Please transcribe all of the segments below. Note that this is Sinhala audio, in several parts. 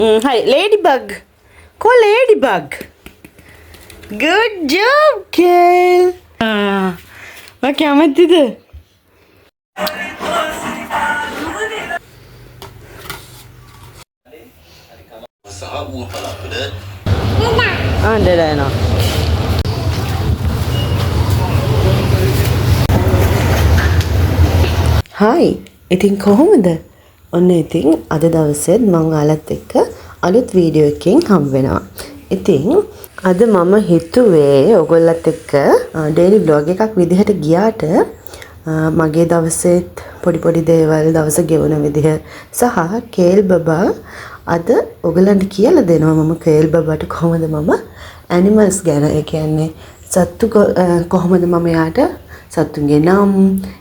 Hi, ladybug. Call ladybug. Good job, Kel. Vad kan man inte det? Det där är något. Hi, ඉතින් කොහොමද? ඔන්න ඉතින් අද දවසෙත් මම ඔයාලත් එක්ක අලුත් වීඩියෝ එකකින් හම් වෙනවා. ඉතින් අද මම හිතුවේ ඔයගොල්ලත් එක්ක ඩේලි vlog එකක් විදිහට ගියාට මගේ දවසෙත් පොඩි දේවල් දවස ගෙවන විදිහ සහ කේල් බබා අද ඔයගලන්ට කියලා දෙනවා මම කේල් බබාට කොහොමද මම ඇනිමල්ස් ගැන ඒ කියන්නේ සත්තු කොහොමද මම යාට සත්තුන්ගේ නම්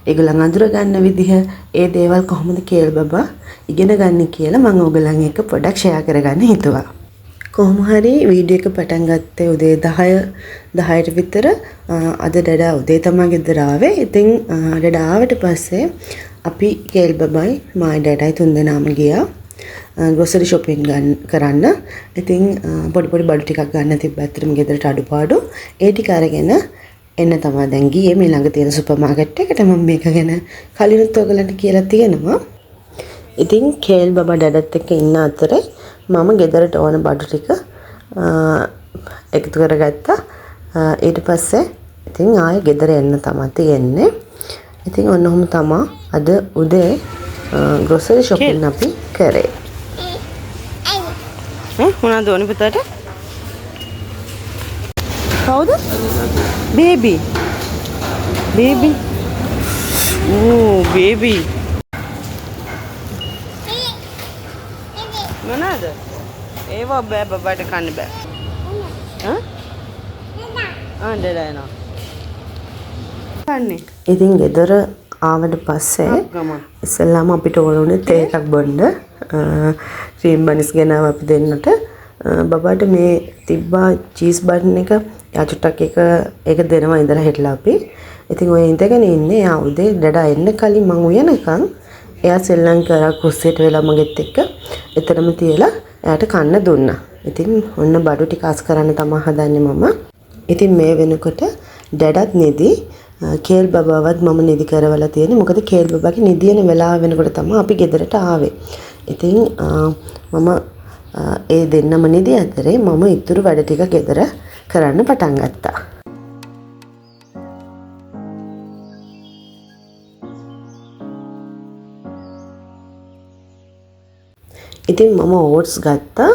ඒගොල්ලන් අඳුර ගන්න විදිහ ඒ දේවල් කොහොමද කේල් බබා ඉගෙන ගන්න කියලා මම ඔයගලන් එක්ක පොඩක් ෂෙයා කරගන්න හිතුවා. කොහොම හරි වීඩියෝ එක පටන් ගත්තේ උදේ 10ට විතර. අද ඩඩා උදේ තමයි ගෙදර ආවේ. ඉතින් ඩඩා ආවට පස්සේ අපි කේල් බබායි මායි ඩඩායි තුන්දෙනාම ගියා ග්‍රොසරි shopping කරන්න. ඉතින් පොඩි බඩු ටිකක් ගන්න තිබ්බා ඇත්තටම ගෙදරට අඩුපාඩු. ඒ ටික අරගෙන එන්න තමයි දැන් ගියේ මේ ළඟ තියෙන සුපර් මාකට් එකට. මම මේක ගැන කලිනුත් ඔයගලන්ට කියලා තියෙනවා. ඉතින් කේල් බබා ඩඩත් එක්ක ඉන්න අතරේ මම ගෙදරට ඕන බඩු ටික එකතු කරගත්තා. ඊට පස්සේ ඉතින් ආයෙ ගෙදර එන්න තමයි තියෙන්නේ. ඉතින් ඔන්න ඔහොම තමයි අද උදේ ග්‍රොසරි shopping අපි කරේ. මොනවද ඕනේ පුතාට? කවුද? Baby. Oh, baby. මොනවාද? ඒව බෑ බබාට කන්න බෑ. දෙලා කන්නේ. ඉතින් ගෙදර ආවට පස්සේ ඉස්සෙල්ලාම අපිට ඕනේ තේ එකක් බොන්න. ක්‍රීම් බනිස් ගෙනාව අපි දෙන්නට. බබාට මේ තිබ්බා චීස් බන් එක යා චුට්ටක් ඒක දෙනවා ඉඳලා හිටලා අපි. ඉතින් ඔය ඉඳගෙන ඉන්නේ යා උදේ ඩඩා එන්න කලින් මං උයනකම් එයා සෙල්ලම් කරා කුස්සියට වෙලා මගෙත් එක්ක එතරම් තියලා එයාට කන්න දුන්නා. ඉතින් ඔන්න බඩු ටික අස් කරන්න තමයි හදන්නේ මම. ඉතින් මේ වෙනකොට ඩඩත් නිදි කේල් බබාවත් මම නිදි කරවලා තියෙන්නේ. මොකද කේල් බබාගේ නිදියන වෙලාව වෙනකොට තමයි අපි ගෙදරට ආවේ. ඉතින් මම ඒ දෙන්නම නිදි අතරේ මම ඉතුරු වැඩ ටික ගෙදර කරන්න පටන් ගත්තා. ඉතින් මම ඕට්ස් ගත්තා.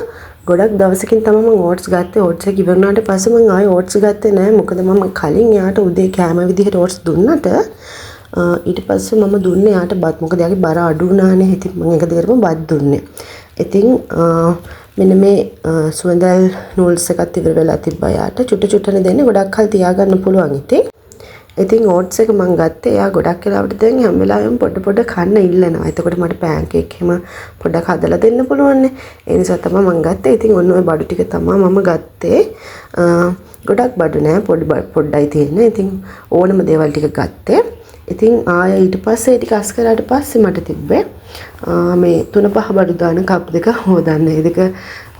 ගොඩක් දවසකින් තමයි මම ඕට්ස් ගත්තේ. ඕට්ස් එක ඉවරනාට පස්සේ මම ආයෙ ඕට්ස් ගත්තේ නැහැ. මොකද මම කලින් යාට උදේ කෑම විදිහට ඕට්ස් දුන්නට ඊට පස්සේ මම දුන්නේ යාට බත්. මොකද යාගේ බර අඩු වුණානේ. ඉතින් මම එක දිගටම බත් දුන්නේ. ඉතින් මෙන්න මේ සුවඳල් නූල්ස් එකත් ඉවර වෙලා තිබ්බා යාට. චුට්ටනේ දෙන්නේ ගොඩක් කල් තියාගන්න පුළුවන් ඉතින් ඕට්ස් එක මම ගත්තේ. එයා ගොඩක් වෙලාවට දැන් හැම වෙලාවෙම පොඩ කන්න ඉල්ලනවා. එතකොට මට පෑන්කේක් එහෙම පොඩ්ඩක් හදලා දෙන්න පුළුවන් නේ. ඒ නිසා තමයි මම ගත්තේ. ඉතින් ඔන්න ඔය බඩු ටික තමයි මම ගත්තේ. ගොඩක් බඩු නෑ පොඩ්ඩයි තියෙන්නේ. ඉතින් ඕනම දේවල් ටික ගත්තේ. ඉතින් ආයෙ ඊට පස්සේ ටික අස් කරාට පස්සේ මට තිබ්බේ මේ 3-5 බඩු දාන කප් දෙක හොදන්න. ඒ දෙක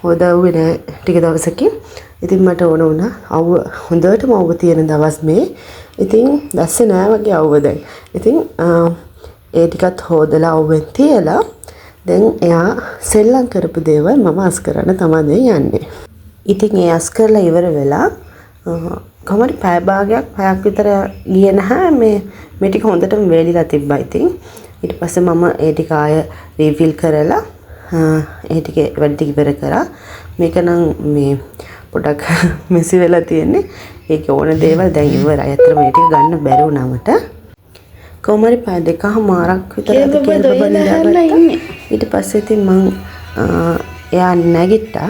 හොදාුවේ නෑ ටික දවසකින්. ඉතින් මට ඕන වුණා අවුව හොඳටම අවුව තියෙන දවස් මේ. ඉතින් දැස්සේ නෑ වගේ අවුව දැන්. ඉතින් ඒ ටිකත් හොදලා අවුවෙන් තියලා දැන් එයා සෙල්ලම් කරපු දේවල් මම අස් කරන්න තමයි යන්නේ. ඉතින් ඒ අස් කරලා ඉවර වෙලා කොහමද පැය භාගයක් පැයක් විතර ගියේ නැහැ. මේ ටික හොඳටම වේලිලා තිබ්බා. ඉතින් ඊට පස්සේ මම ඒ ටික ආය රීෆිල් කරලා ඒ ටික වැඩ ටික ඉවර කරා. මේක නම් මේ පොඩක් මෙසි වෙලා තියෙන්නේ. ඒක ඕන දේවල් දැන් ඉවරයි. අතර මේ ටික ගන්න බැරි වුණා මට. කොහමද පැය දෙකමාරක් විතර ඊට පස්සේ ඉතින් මං එයා නැගිට්ටා.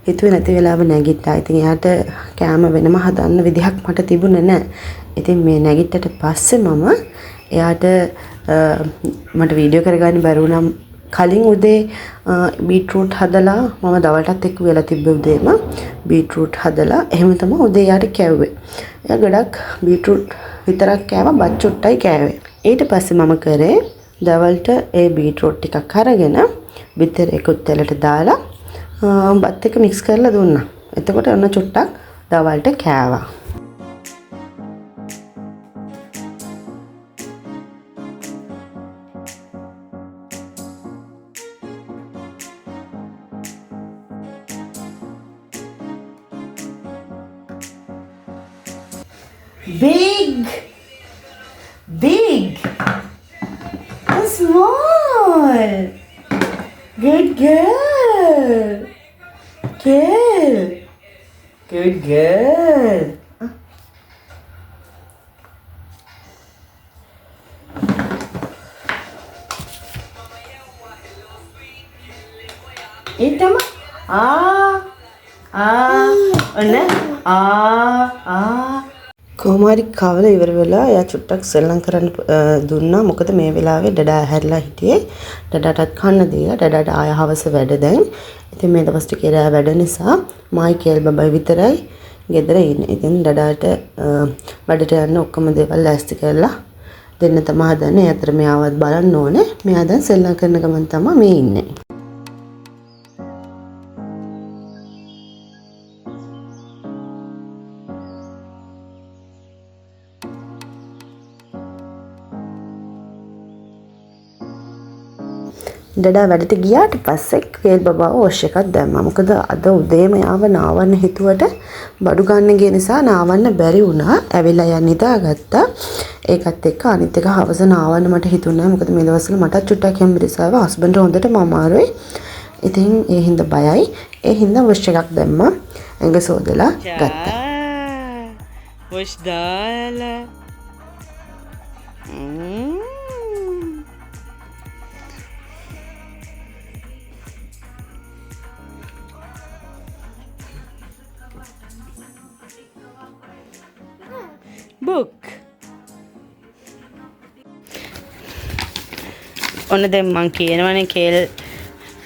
හිතුවේ නැති වෙලාව නැගිට්ටා. ඉතින් එයාට කෑම වෙනම හදන්න විදිහක් මට තිබුණේ නැහැ. ඉතින් මේ නැගිට්ටට පස්සේ මම එයාට මට වීඩියෝ කරගන්න බැරි වුණා. කලින් උදේ බීට්රූට් හදලා මම දවල්ටත් එක්ක වෙලා තිබ්බ උදේම බීට්රූට් හදලා එහෙම තමයි උදේ යාට කැව්වේ. එයා ගොඩක් බීට්රූට් විතරක් කෑවා, බත් චුට්ටයි කෑවේ. ඊට පස්සේ මම කරේ දවල්ට ඒ බීට්රූට් ටිකක් අරගෙන බිත්තරේකුත් තෙලට දාලා බත් එක මික්ස් කරලා දුන්නා. එතකොට ඔන්න චුට්ටක් දවල්ට කෑවා. Big, and small. Good girl. Good girl. Itama. Onne. කොහොමරි කවලා ඉවර වෙලා එයා චුට්ටක් සෙල්ලම් කරන්න දුන්නා. මොකද මේ වෙලාවේ ඩඩා හැරිලා හිටියේ. ඩඩාටත් කන්න දීලා ඩඩාට ආය හවස වැඩ දැන්. ඉතින් මේ දවස් ටිකේ රෑ වැඩ නිසා මායි කේල් බබයි විතරයි ගෙදර ඉන්නේ. ඉතින් ඩඩාට වැඩට යන්න ඔක්කොම දේවල් ලෑස්ති කරලා දෙන්න තමයි හදන්නේ. ඒ අතර මෙයාවත් බලන්න ඕනේ. මෙයා දැන් සෙල්ලම් කරන ගමන් තමයි මේ ඉන්නේ. ඩඩා වැඩට ගියාට පස්සේ කේල් බබාව වොෂ් එකක් දැම්මා. මොකද අද උදේම යාව නාවන්න හිතුවට බඩු ගන්න ගිය නිසා නාවන්න බැරි වුණා. ඇවිල්ලා යන් නිදාගත්තා. ඒකත් එක්ක අනිත් එක හවස නාවන්න මට හිතුන්නේ නැහැ. මොකද මේ දවස්වල මටත් චුට්ටක් හැම්බිරිසාව හස්බන්ඩ් හොඳටම අමාරුයි. ඉතින් ඒ හින්දා බයයි. ඒ හින්දා වොෂ් එකක් දැම්මා. ඇඟ සෝදලා ගත්තා. වොෂ් දාලා book. ඔන්න දැන් මං කියනවනේ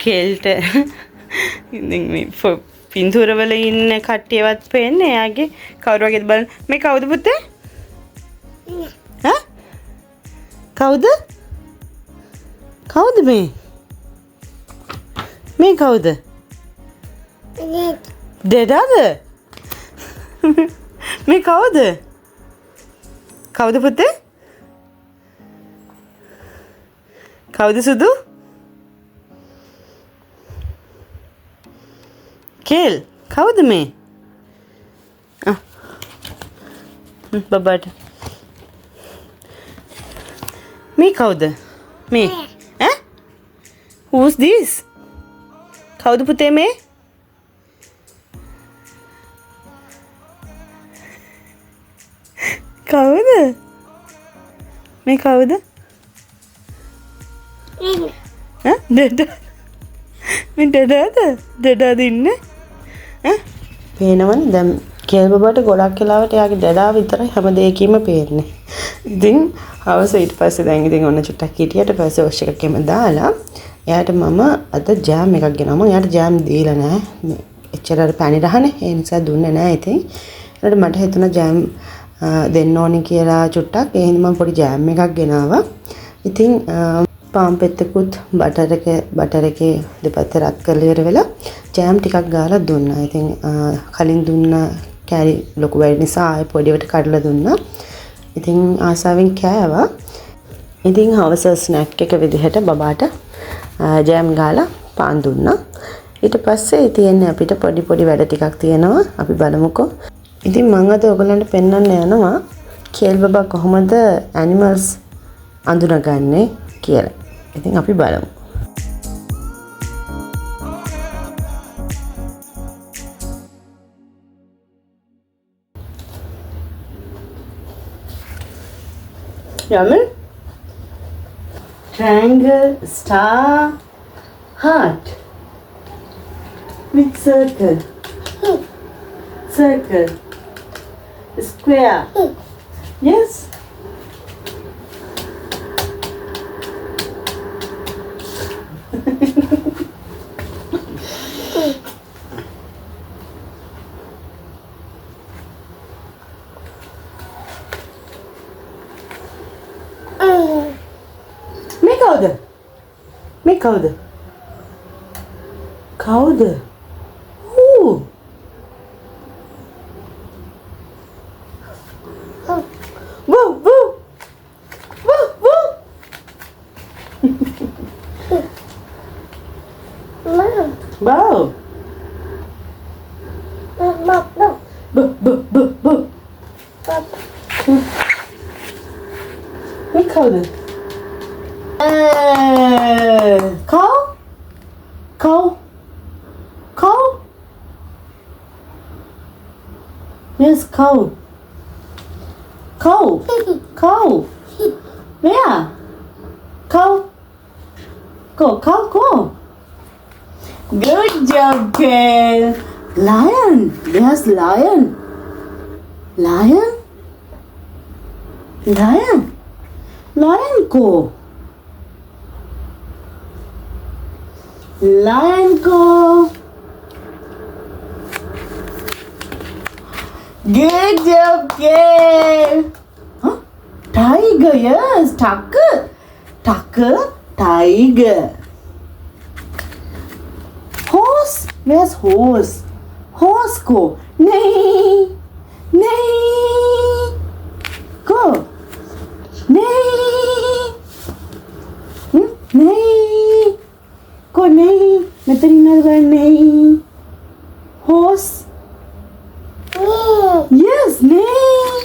කේල්ට ඉතින් මේ පින්තූරවල ඉන්න කට්ටියවත් පේන්නේ. එයාගේ කවුරු වගේද බලන්න. මේ කවුද පුතේ? කවුද? කවුද මේ? මේ කවුද? ඩඩාද? මේ කවුද? කවුද පුතේ? කවුද සුදු? කේල් කවුද මේ? බබාට මේ කවුද? මේ who's this? කවුද පුතේ මේ? කවුද? මේ කවුද? ඩඩා. මේ ඩඩාද? ඩඩාද ඉන්නේ? පේනවනේ දැන් කේල් බබාට ගොඩක් වෙලාවට එයාගේ ඩඩා විතරයි හැම දෙයකින්ම පේන්නේ. ඉතින් හවස ඊට පස්සේ දැන් ඉතින් ඔන්න චුට්ටක් හිටියට පස්සේ වොෂ් එකක් එම දාලා එයාට මම අද ජෑම් එකක් ගෙනාවා. මම එයාට ජෑම් දීලා නැහැ. එච්චර පැණි රහනේ. ඒ නිසා දුන්නේ නැහැ. ඉතින් ඊට මට හිතුණා ජෑම් දෙන්න ඕනේ කියලා චුට්ටක්. ඒ හින්දා මම පොඩි ජෑම් එකක් ගෙනාවා. ඉතින් පාන් පෙත්තකුත් බටර් එකේ දෙපැත්ත රත් කරලා ඉවර වෙලා ජෑම් ටිකක් ගාලා දුන්නා. ඉතින් කලින් දුන්න කෑලි ලොකු වැඩි නිසා ආයෙ පොඩිවට කඩලා දුන්නා. ඉතින් ආසාවෙන් කෑවා. ඉතින් හවස ස්නැක් එක විදිහට බබාට ජෑම් ගාලා පාන් දුන්නා. ඊට පස්සේ තියෙන්නේ අපිට පොඩි වැඩ ටිකක් තියෙනවා. අපි බලමුකෝ. ඉතින් මම අද ඔයගලන්ට පෙන්වන්න යනවා කේල් බබා කොහොමද ඇනිමල්ස් අඳුනගන්නේ කියලා. ඉතින් අපි බලමු. Yaman? Triangle, star, heart. With circle. Circle. Square. Yes. මේ කවුද? කවුද? Woo, woo. Woo, woo. Wow. Boo, boo, boo, boo. What color? Cow? Cow? Cow? Yes, cow. Cow. Cow. Where? Cow. Go, cow, go. Good job, girl. Lion. There's lion. Lion? Lion. Lion go. Lion go. Good job, girl. Huh? Tiger, yes. Tucker. Tucker, tiger. Horse. Where's horse? Horse go. Neigh. Neigh. Go. Neigh. Neigh. Go neigh. මෙතන ඉන්නවද neigh. Horse. Yes, neigh.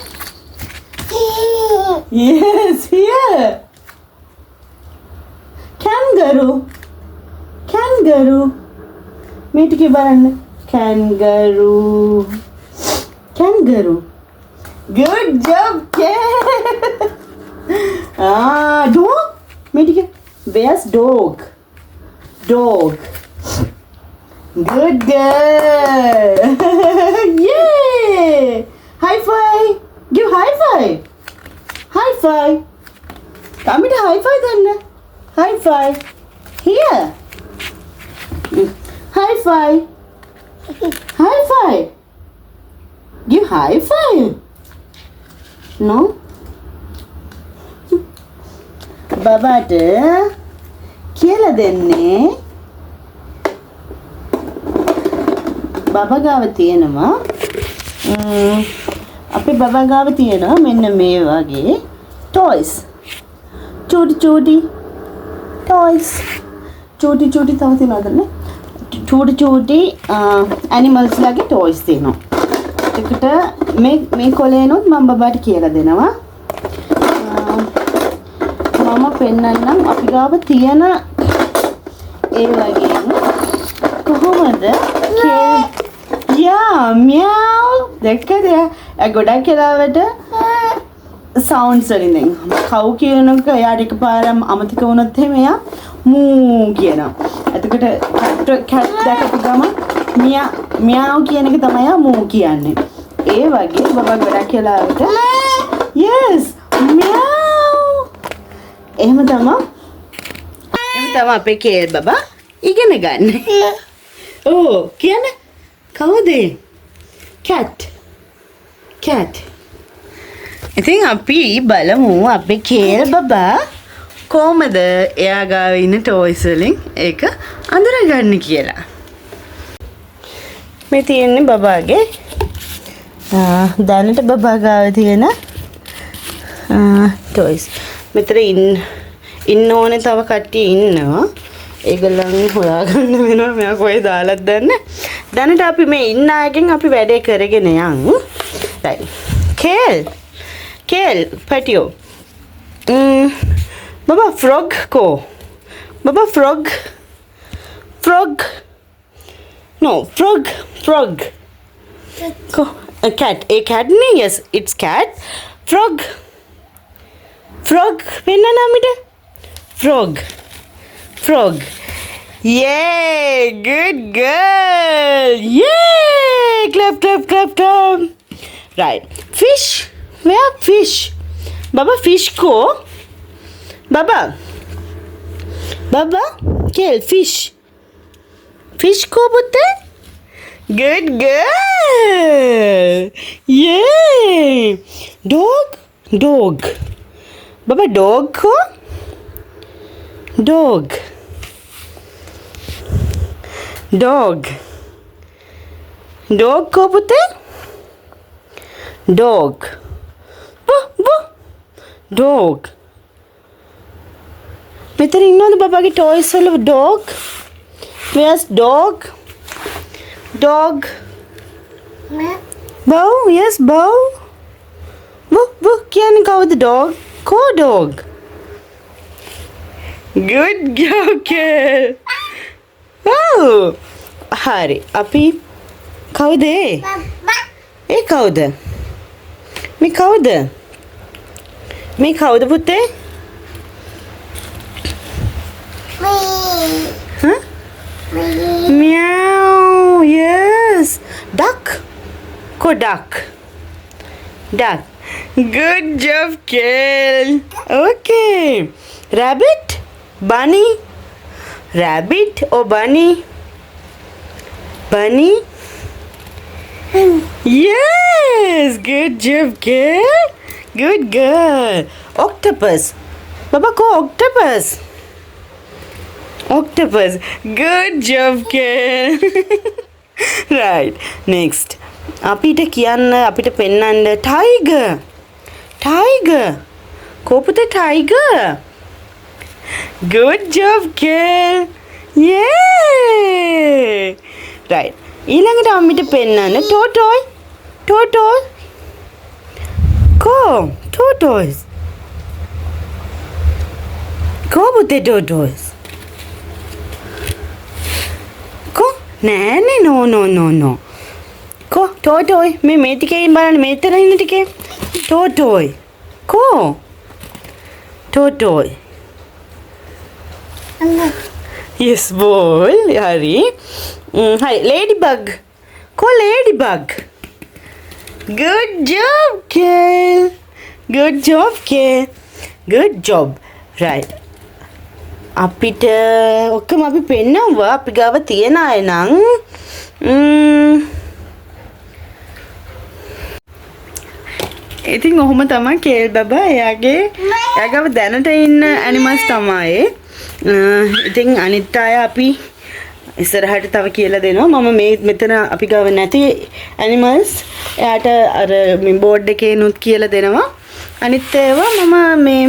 Yes, here. Kangaroo. Kangaroo. මේටිකේ බලන්න. Kangaroo. Kangaroo. Good job, kid. Dog. මේටිකේ. Where's dog? Dog. Good girl. Yay! High five. Give high five. High five. Come to high five then. High five. Here. High five. High five. Give high five. No? බබාට කියලා දෙන්නේ බබා ගාව තියෙනවා අපේ බබා ගාව තියෙනවා මෙන්න මේ වගේ toys චූටි toys චූටි තව තියෙනවද නේ චූටි animals ලාගේ toys තියෙනවා ඒකට මේ කොලේනොත් මම බබාට කියලා දෙනවා මම පෙන්නන්නම් අපි ගාව තියෙන ඒ වගේම කොහොමද යා මියාව් දැක්කද ගොඩක් වෙලාවට සවුන්ඩ්ස් වලින් දැන් කව් කියනක එයාට එකපාරම අමතක වුණොත් එහෙම එයා මූ කියනවා එතකොට කැට් දැකපු ගමන් මියාව් කියන එක තමයි එයා මූ කියන්නේ ඒ වගේ බබා ගොඩක් වෙලාවට yes මියාව් එහෙම තමයි අපේ කේල් බබා ඉගෙන ගන්න. ඕ කියන්නේ කවුද? cat. ඉතින් අපි බලමු අපේ කේල් බබා කොහමද එයා ගාව ඉන්න toys වලින් ඒක අඳුරගන්න කියලා. මේ තියෙන්නේ බබාගේ දැනට බබා ගාව තියෙන toys. මෙතන ඉන්න ඕනේ තව කට්ටිය ඉන්නවා. ඒගොල්ලන් හොයාගන්න වෙනවා මෙයා කොහෙද දාලාද දන්නේ. දැනට අපි මේ ඉන්න අයගෙන් අපි වැඩේ කරගෙන යන්. right. Kale, patio. Baba frog ko. Baba frog. No, frog. Ko. A cat. A cat ne? Yes, it's cat. Frog. Penna namida. Frog. Yay! Good girl! Yay! Clap. Right. Fish. Where fish? Baba fish ko. Baba. Kill fish. Fish ko putte? Good girl! Yay! Dog. Baba dog ko? Dog. Dog කෝ පුතේ? Dog. Woo woo. Dog. මෙතන ඉන්නවද බබාගේ toys වල dog? Where's dog? Dog. Bow, yes, bow. Woo woo කියන්නේ කවුද dog? කෝ dog. Good girl, girl. Oh. හරි. අපි කවුද ඒ කවුද? මේ කවුද? මේ කවුද පුතේ? Huh? Meow. Yes. Duck. Ko duck. Duck. Good job, Kel. Okay. Rabbit? Bunny? Rabbit or bunny? Bunny? Yes. Good job, Kel. Good girl. Octopus. Baba ko octopus. Octopus. Good job, Kel. Right. Next. අපිට කියන්න අපිට පෙන්වන්න tiger. Tiger. කොපුත tiger. Good job, Kel. Yeah. Right. ඊළඟට අපිට පෙන්වන්න tortoise. Tortoise. Ko. Tortoise. කොපුතේ tortoise. නෑනේ no. කො ටෝටෝයි මේ ටිකේ බලන්න මෙතන ඉන්න ටිකේ ටෝටෝයි කො ටෝටෝයි yes boy හරි හරි ladybug කො ladybug good job Kel good job right අපිට ඔක්කොම අපි පෙන්නනවා අපි ගාව තියෙන අය නම් ඉතින් ඔහොම තමයි කේල් බබා එයාගේ ගාව දැනට ඉන්න ඇනිමල්ස් තමයි ඉතින් අනිත් අය අපි ඉස්සරහට තව කියලා දෙනවා මම මේ මෙතන අපි ගාව නැති ඇනිමල්ස් එයාට අර මේ බෝඩ් එකේ නුත් කියලා දෙනවා අනිත් ඒවා මම මේ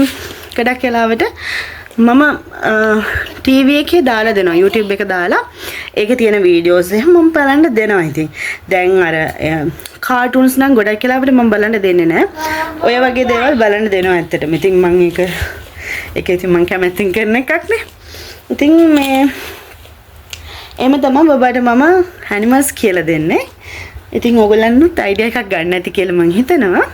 ගොඩක් වෙලාවට මම TV එකේ දාලා දෙනවා YouTube එක දාලා ඒකේ තියෙන වීඩියෝස් එහෙම මම බලන්න දෙනවා ඉතින් දැන් අර කාටුන්ස් නම් ගොඩක් වෙලාවට මම බලන්න දෙන්නේ නැහැ ඔය වගේ දේවල් බලන්න දෙනවා ඇත්තටම ඉතින් මම ඒක ඉතින් මම කැමැත්තෙන් කරන එකක් නේ ඉතින් මේ එහෙම තමයි බබාට මම ඇනිමල්ස් කියලා දෙන්නේ ඉතින් ඕගොල්ලන්නුත් අයිඩියා එකක් ගන්න ඇති කියලා මම හිතනවා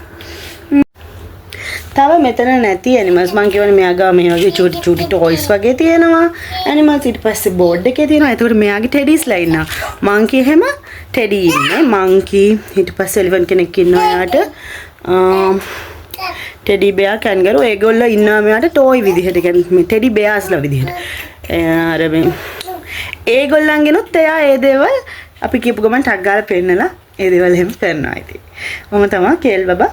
තව මෙතන නැති ඇනිමල්ස් මං කියවනේ මෙයා ගාව මේ වගේ චූටි ටොයිස් වගේ තියෙනවා ඇනිමල්ස් ඊට පස්සේ බෝඩ් එකේ තියෙනවා ඒතකොට මෙයාගේ ටෙඩීස්ලා ඉන්නවා මංකි එහෙම ටෙඩි ඉන්නේ මංකි ඊට පස්සේ එලිෆන්ට් කෙනෙක් ඉන්නවා එයාට ටෙඩි බෙයා කැන්ගරෝ ඒගොල්ලෝ ඉන්නවා මෙයාට ටෝයි විදිහට කියන්නේ මේ ටෙඩි බෙයාස්ලා විදිහට අර මේ ඒගොල්ලන්ගෙනුත් එයා ඒ දේවල් අපි කියපු ගමන් ටක් ගාලා පෙන්නලා ඒ දේවල් එහෙම කරනවා ඉතින් මම තමයි කේල් බබා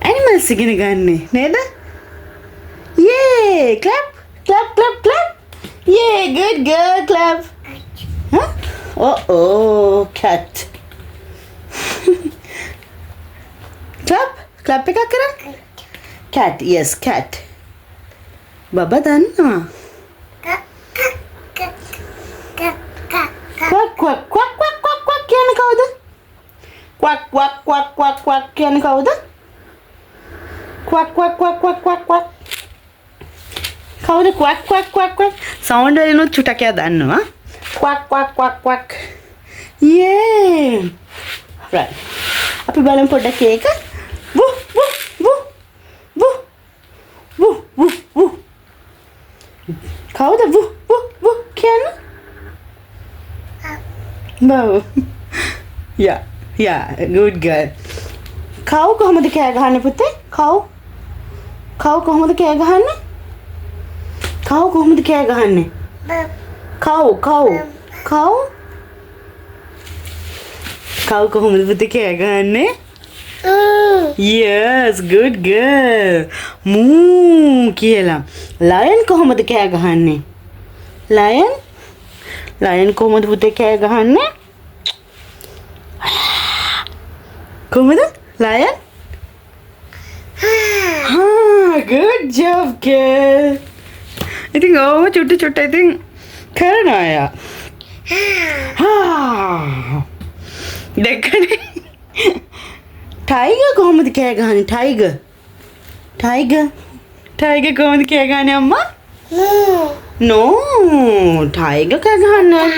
Animals ඉගෙන ගන්නෙ නේද? Yay! Clap! Yay! Good girl! Clap! Huh? Oh, cat. Clap එකක් කරන්න. Cat, yes, cat. බබා දන්නවා. Quack කියන්නේ කවුද? Quack කියන්නේ කවුද? Quack. කවුද quack? සවුන්ඩ් වලිනුත් චුටක් එයා දන්නවා. Quack. Yeah. Right. අපි බලමු පොඩ්ඩක් ඒක. Woo. කවුද woo කියන්නේ? Bow. Yeah, good girl. කව් කොහොමද කෑ ගහන්නේ පුතේ? කව් කොහොමද කෑ ගහන්නේ? කව් කොහොමද කෑ ගහන්නේ? කව් කොහොමද පුතේ කෑ ගහන්නේ? Yes, good girl. moo කියලා. lion කොහොමද කෑ ගහන්නේ? lion කොහොමද පුතේ කෑ ගහන්නේ? කොහමද? lion? Good job, girl. ඉතින් ඕව චුට්ට ඉතින් කරනවා අය. දැක්කනේ? ටයිගර් කොහොමද කෑ ගහන්නේ? ටයිගර් කොහොමද කෑ ගහන්නේ අම්මා? No, ටයිගර් කෑ ගහන්නේ.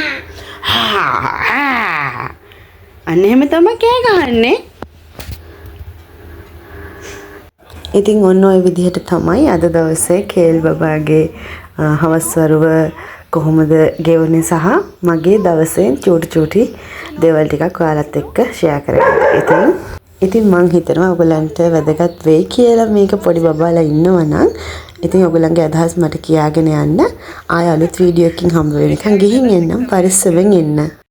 අන්න එහෙම තමයි කෑ ගහන්නේ. ඉතින් ඔන්න ඔය විදිහට තමයි අද දවසේ කේල් බබාගේ හවස් වරුව කොහොමද ගෙවුනේ සහ මගේ දවසේ චූටි දේවල් ටිකක් ඔයාලත් එක්ක ෂෙයා කරගන්න. ඉතින් මං හිතනවා ඔයගලන්ට වැදගත් වෙයි කියලා මේක පොඩි බබාලා ඉන්නවා නම් ඉතින් ඔයගලන්ගේ අදහස් මට කියාගෙන යන්න. ආය අලුත් වීඩියෝ එකකින් හම්බ වෙනකන් ගිහින් එන්නම් පරිස්සමෙන් එන්න.